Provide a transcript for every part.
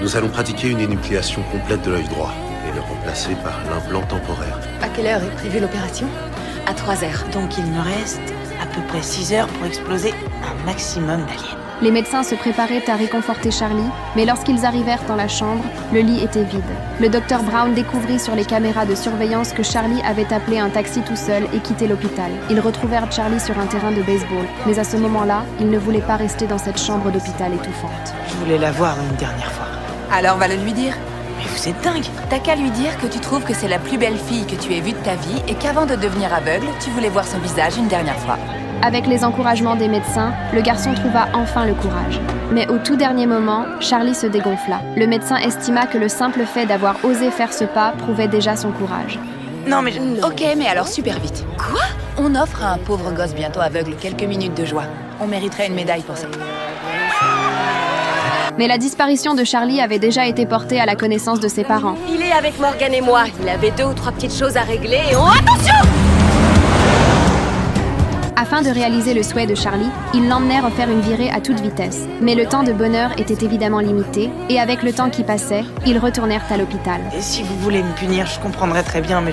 Nous allons pratiquer une énucléation complète de l'œil droit et le remplacer par l'implant temporaire. À quelle heure est prévue l'opération? À 3 heures. Donc il me reste à peu près 6 heures pour exploser un maximum d'aliens. Les médecins se préparaient à réconforter Charlie, mais lorsqu'ils arrivèrent dans la chambre, le lit était vide. Le docteur Brown découvrit sur les caméras de surveillance que Charlie avait appelé un taxi tout seul et quitté l'hôpital. Ils retrouvèrent Charlie sur un terrain de baseball, mais à ce moment-là, il ne voulait pas rester dans cette chambre d'hôpital étouffante. Je voulais la voir une dernière fois. Alors va le lui dire. Mais vous êtes dingue! T'as qu'à lui dire que tu trouves que c'est la plus belle fille que tu aies vue de ta vie et qu'avant de devenir aveugle, tu voulais voir son visage une dernière fois. Avec les encouragements des médecins, le garçon trouva enfin le courage. Mais au tout dernier moment, Charlie se dégonfla. Le médecin estima que le simple fait d'avoir osé faire ce pas prouvait déjà son courage. Non mais... Ok, mais alors super vite. Quoi? On offre à un pauvre gosse bientôt aveugle quelques minutes de joie. On mériterait une médaille pour ça. Mais la disparition de Charlie avait déjà été portée à la connaissance de ses parents. Il est avec Morgan et moi. Il avait 2 ou 3 petites choses à régler et on... Attention! Afin de réaliser le souhait de Charlie, ils l'emmenèrent faire une virée à toute vitesse. Mais le temps de bonheur était évidemment limité, et avec le temps qui passait, ils retournèrent à l'hôpital. Et si vous voulez me punir, je comprendrais très bien, mais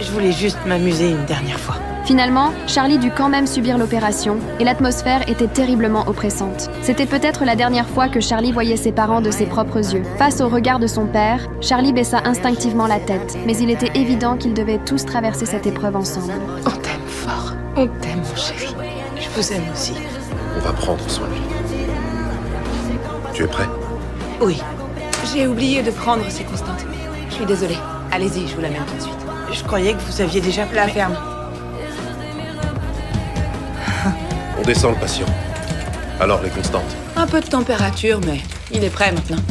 je voulais juste m'amuser une dernière fois. Finalement, Charlie dut quand même subir l'opération, et l'atmosphère était terriblement oppressante. C'était peut-être la dernière fois que Charlie voyait ses parents de ses propres yeux. Face au regard de son père, Charlie baissa instinctivement la tête, mais il était évident qu'ils devaient tous traverser cette épreuve ensemble. On t'aime fort. On t'aime, mon chéri. Je vous aime aussi. On va prendre soin de lui. Tu es prêt? Oui. J'ai oublié de prendre ses constantes. Je suis désolée. Allez-y, je vous l'amène tout de suite. Je croyais que vous aviez déjà... La ferme. On descend le patient. Alors les constantes. Un peu de température, mais il est prêt maintenant.